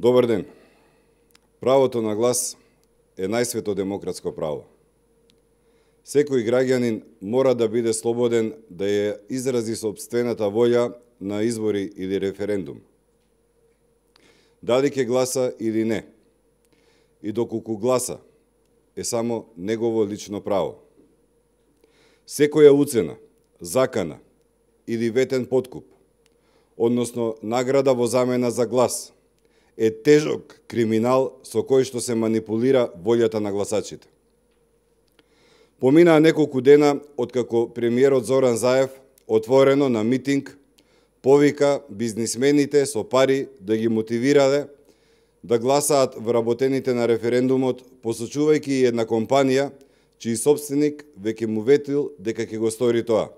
Добар ден. Правото на глас е најсвето демократско право. Секој граѓанин мора да биде слободен да ја изрази сопствената волја на избори или референдум. Дали ќе гласа или не, и доколку гласа, е само негово лично право. Секоја уцена, закана или ветен подкуп, односно награда во замена за глас, е тежок криминал со кој што се манипулира волјата на гласачите. Поминаа неколку дена откако премиерот Зоран Заев отворено на митинг повика бизнисмените со пари да ги мотивираде да гласаат вработените на референдумот, посочувајќи една компанија чиј собственик веќе му ветил дека ќе го стори тоа.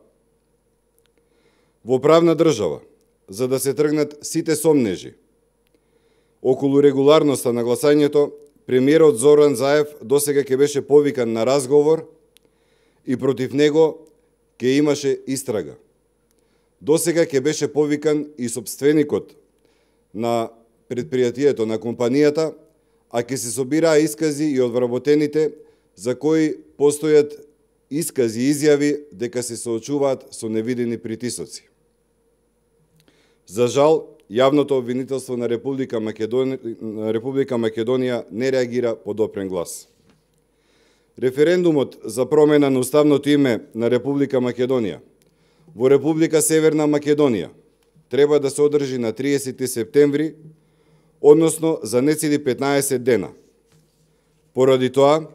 Во правна држава, за да се тргнат сите сомнежи околу регуларноста на гласањето, премиерот Зоран Заев досега ќе беше повикан на разговор и против него ќе имаше истрага. Досега ќе беше повикан и собственикот на предпријатието, на компанијата, а ќе се собираа искази и од вработените за кои постојат искази и изјави дека се соочуваат со невидени притисоци. За жал, јавното обвинителство на Република Македонија не реагира по допрен глас. Референдумот за промена на уставното име на Република Македонија во Република Северна Македонија треба да се одржи на 30 септември, односно за нецели 15 дена. Поради тоа,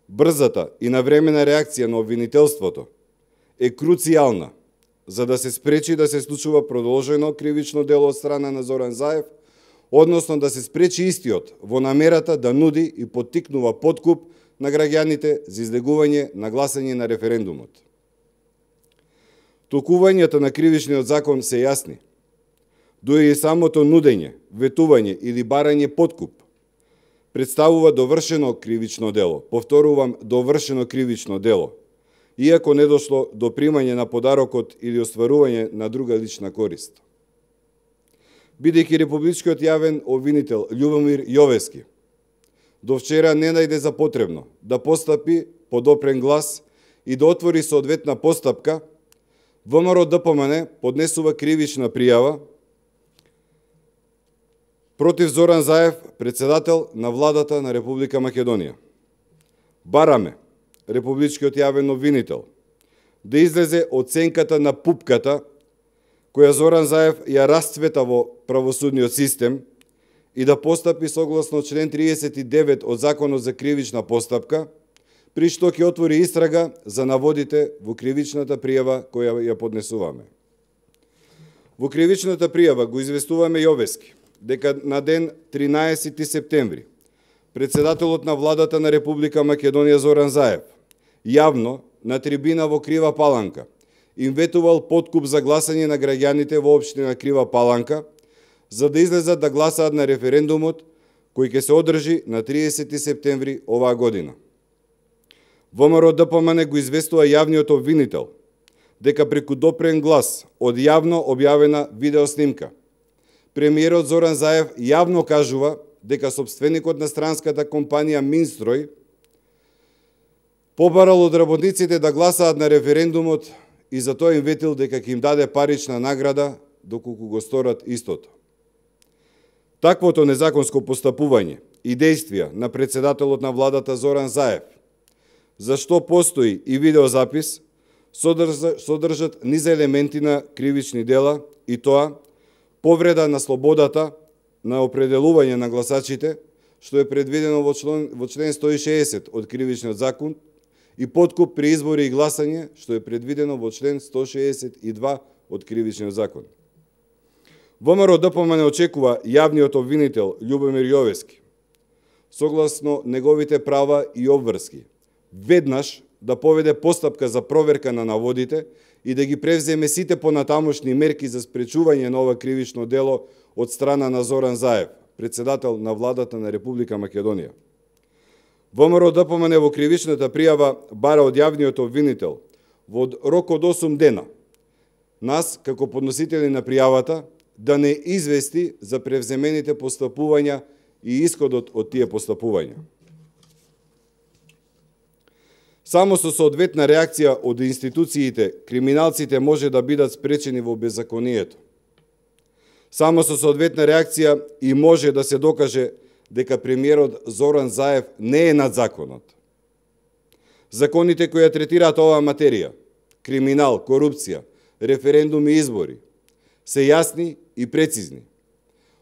брзата и навремена реакција на обвинителството е круцијална за да се спречи да се случува продолжено кривично дело од страна на Зоран Заев, односно да се спречи истиот во намерата да нуди и поттикнува подкуп на граѓаните за излегување на гласање на референдумот. Толкувањата на кривичниот закон се јасни. Дури и самото нудење, ветување или барање подкуп представува довршено кривично дело. Повторувам, довршено кривично дело, иако не дошло до примање на подарокот или остварување на друга лична корист. Бидејќи републичкиот јавен обвинител Љубомир Јовески до вчера не најде за потребно да постапи по допрен глас и да отвори соодветна постапка, ВМРО-ДПМН поднесува кривична пријава против Зоран Заев, председател на владата на Република Македонија. Бараме републичкиот јавен обвинител да излезе оценката на пупката која Зоран Заев ја расцвета во правосудниот систем и да постапи согласно член 39 од Законот за кривична постапка, при што ќе отвори истрага за наводите во кривичната пријава која ја поднесуваме. Во кривичната пријава го известуваме Јовески дека на ден 13 септември председателот на владата на Република Македонија Зоран Заев јавно на трибина во Крива Паланка им ветувал подкуп за гласање на граѓаните во општина Крива Паланка за да излезат да гласаат на референдумот кој ќе се одржи на 30 септември оваа година. ВМРО-ДПМН го известува јавниот обвинител дека преку допрен глас од јавно објавена видеоснимка премиерот Зоран Заев јавно кажува дека собственикот на странската компанија Минстрој побарал од работниците да гласаат на референдумот и за тоа им ветил дека ќе им даде парична награда доколку го сторат истото. Таквото незаконско постапување и действија на председателот на владата Зоран Заев, за што постои и видеозапис, содржат низ елементи на кривични дела и тоа повреда на слободата на определување на гласачите, што е предвидено во член 160 од кривичниот закон, и подкуп при избори и гласање, што е предвидено во член 162 од кривичниот закон. ВМРО-ДПМН очекува јавниот обвинител Љубомир Јовески, согласно неговите права и обврски, веднаш да поведе постапка за проверка на наводите и да ги превземе сите понатамошни мерки за спречување на ова кривично дело од страна на Зоран Заев, председател на владата на Република Македонија. ВМРО-ДПМН во кривичната пријава бара од јавниот обвинител во рок од 8 дена нас, како подносители на пријавата, да не извести за превземените постапувања и исходот од тие постапувања. Само со соодветна реакција од институциите, криминалците може да бидат спречени во беззаконието. Само со соодветна реакција и може да се докаже дека премиерот Зоран Заев не е над законот. Законите кои ја третираат оваа материја, криминал, корупција, референдуми и избори, се јасни и прецизни.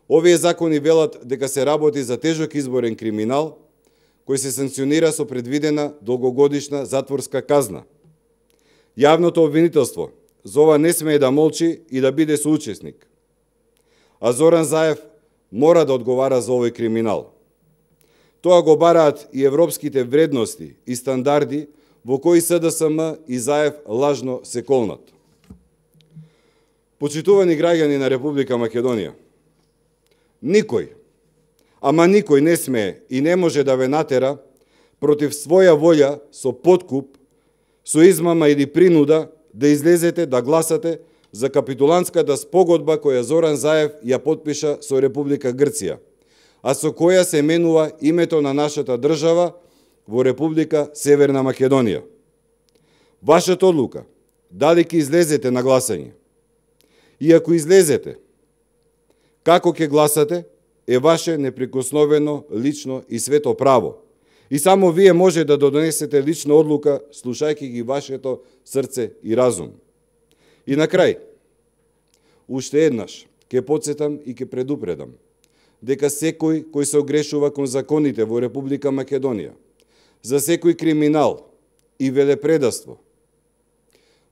Овие закони велат дека се работи за тежок изборен криминал, кој се санкционира со предвидена долгогодишна затворска казна. Јавното обвинителство за ова не смее да молчи и да биде соучесник. А Зоран Заев мора да одговара за овој криминал. Тоа го бараат и европските вредности и стандарди во кои СДСМ и Заев лажно се колнат. Почитувани граѓани на Република Македонија, никој, ама никој не смее и не може да ве натера против своја волја со подкуп, со измама или принуда да излезете да гласате за капитулантската спогодба која Зоран Заев ја потпиша со Република Грција, а со која се менува името на нашата држава во Република Северна Македонија. Вашата одлука, дали ќе излезете на гласање, и ако излезете, како ќе гласате, е ваше неприкосновено лично и свето право. И само вие може да донесете лична одлука, слушајќи ги вашето срце и разум. И на крај, уште еднаш, ќе потсетам и ќе предупредам, дека секој кој се огрешува кон законите во Република Македонија, за секој криминал и велепредавство,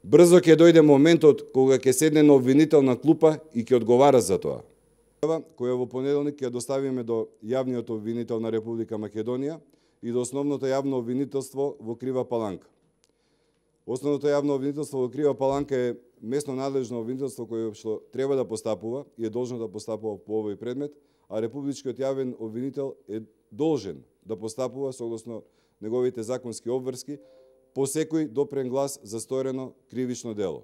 брзо ќе дојде моментот кога ќе седне на обвинителна клупа и ќе одговара за тоа. Која во понеделник ќе доставиме до јавниот обвинител на Република Македонија и до основното јавно обвинителство во Крива Паланка. Основното јавно обвинителство во Крива Паланка е местно надлежно обвинителство кое што треба да постапува и е должно да постапува по овој предмет, а Републичкиот јавен обвинител е должен да постапува согласно неговите законски обврски по секој допрен глас за сторено кривично дело.